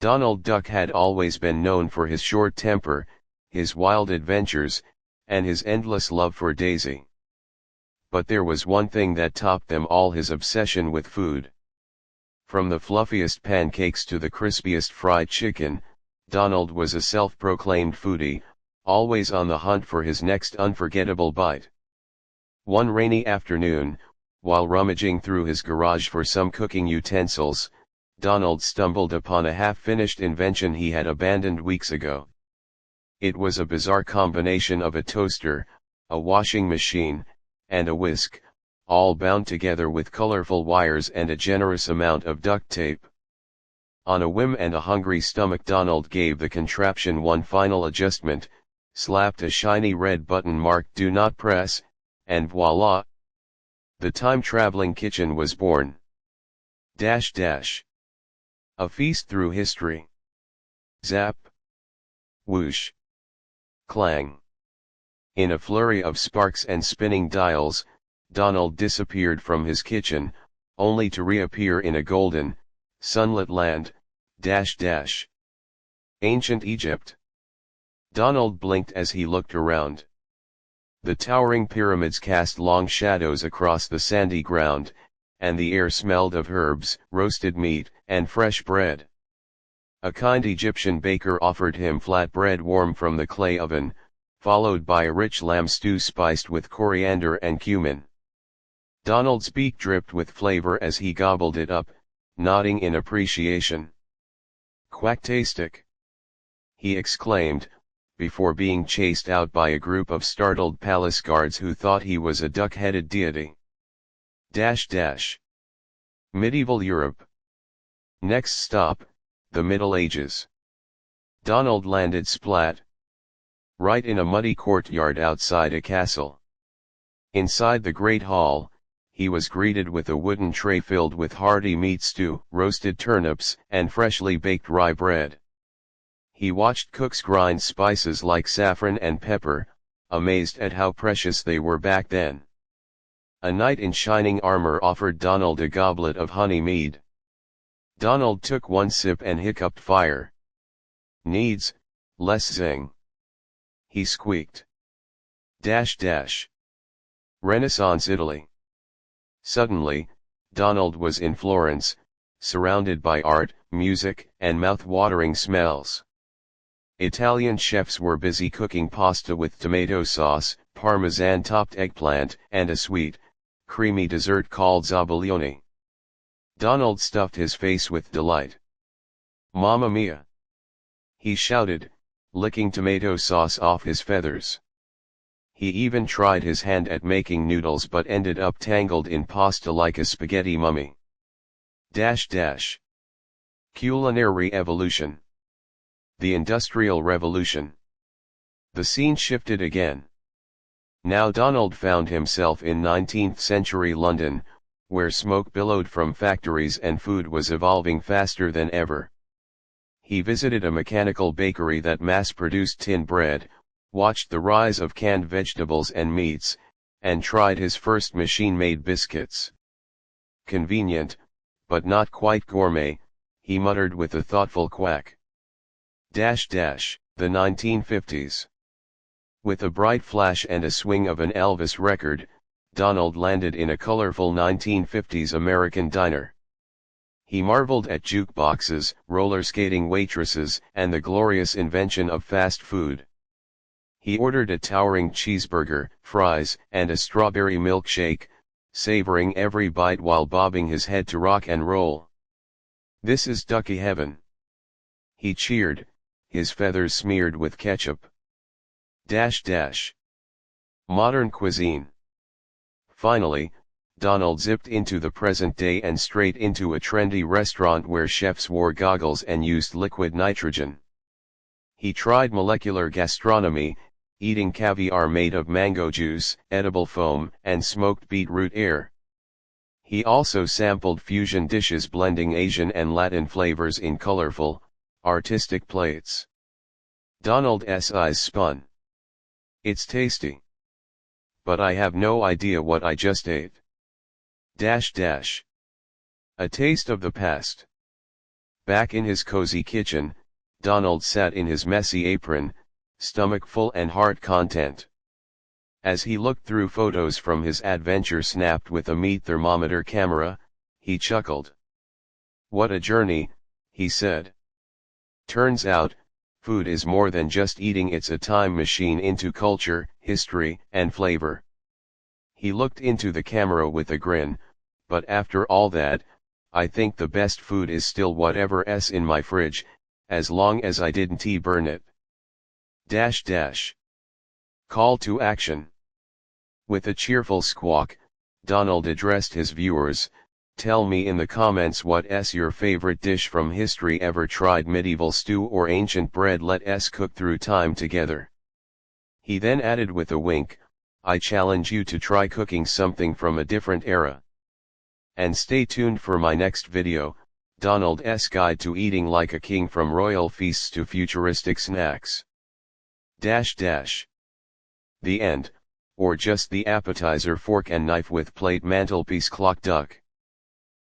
Donald Duck had always been known for his short temper, his wild adventures, and his endless love for Daisy. But there was one thing that topped them all: his obsession with food. From the fluffiest pancakes to the crispiest fried chicken, Donald was a self-proclaimed foodie, always on the hunt for his next unforgettable bite. One rainy afternoon, while rummaging through his garage for some cooking utensils, Donald stumbled upon a half-finished invention he had abandoned weeks ago. It was a bizarre combination of a toaster, a washing machine, and a whisk, all bound together with colorful wires and a generous amount of duct tape. On a whim and a hungry stomach, Donald gave the contraption one final adjustment, slapped a shiny red button marked "Do Not Press," and voila! The time-traveling kitchen was born. A feast through history. Zap! Whoosh! Clang! In a flurry of sparks and spinning dials, Donald disappeared from his kitchen, only to reappear in a golden, sunlit land. Ancient Egypt. Donald blinked as he looked around. The towering pyramids cast long shadows across the sandy ground, and the air smelled of herbs, roasted meat, and fresh bread. A kind Egyptian baker offered him flatbread warm from the clay oven, followed by a rich lamb stew spiced with coriander and cumin. Donald's beak dripped with flavor as he gobbled it up, nodding in appreciation. "Quacktastic!" he exclaimed, before being chased out by a group of startled palace guards who thought he was a duck-headed deity. Medieval Europe. Next stop, the Middle Ages. Donald landed splat right in a muddy courtyard outside a castle. Inside the great hall, he was greeted with a wooden tray filled with hearty meat stew, roasted turnips, and freshly baked rye bread. He watched cooks grind spices like saffron and pepper, amazed at how precious they were back then. A knight in shining armor offered Donald a goblet of honey mead. Donald took one sip and hiccuped fire. "Needs less zing," he squeaked. Renaissance Italy. Suddenly, Donald was in Florence, surrounded by art, music, and mouth-watering smells. Italian chefs were busy cooking pasta with tomato sauce, parmesan-topped eggplant, and a sweet, creamy dessert called zabaione. Donald stuffed his face with delight. "Mamma mia!" he shouted, licking tomato sauce off his feathers. He even tried his hand at making noodles but ended up tangled in pasta like a spaghetti mummy. Culinary evolution. The Industrial Revolution. The scene shifted again. Now Donald found himself in 19th century London, where smoke billowed from factories and food was evolving faster than ever. He visited a mechanical bakery that mass-produced tin bread, watched the rise of canned vegetables and meats, and tried his first machine-made biscuits. "Convenient, but not quite gourmet," he muttered with a thoughtful quack. The 1950s. With a bright flash and a swing of an Elvis record, Donald landed in a colorful 1950s American diner. He marveled at jukeboxes, roller skating waitresses, and the glorious invention of fast food. He ordered a towering cheeseburger, fries, and a strawberry milkshake, savoring every bite while bobbing his head to rock and roll. "This is ducky heaven," he cheered, his feathers smeared with ketchup. Modern cuisine. Finally, Donald zipped into the present day and straight into a trendy restaurant where chefs wore goggles and used liquid nitrogen. He tried molecular gastronomy, eating caviar made of mango juice, edible foam, and smoked beetroot air. He also sampled fusion dishes blending Asian and Latin flavors in colorful, artistic plates. Donald's eyes spun. "It's tasty. But I have no idea what I just ate." A taste of the past. Back in his cozy kitchen, Donald sat in his messy apron, stomach full and heart content. As he looked through photos from his adventure snapped with a meat thermometer camera, he chuckled. "What a journey," he said. "Turns out, food is more than just eating, it's a time machine into culture, history, and flavor." He looked into the camera with a grin, "But after all that, I think the best food is still whatever's in my fridge, as long as I didn't burn it." Call to action. With a cheerful squawk, Donald addressed his viewers, "Tell me in the comments what's your favorite dish from history. Ever tried medieval stew or ancient bread? Let's cook through time together." He then added with a wink, "I challenge you to try cooking something from a different era." And stay tuned for my next video, Donald's Guide to Eating Like a King, from royal feasts to futuristic snacks. The end, or just the appetizer. Fork and knife with plate, mantelpiece, clock, duck.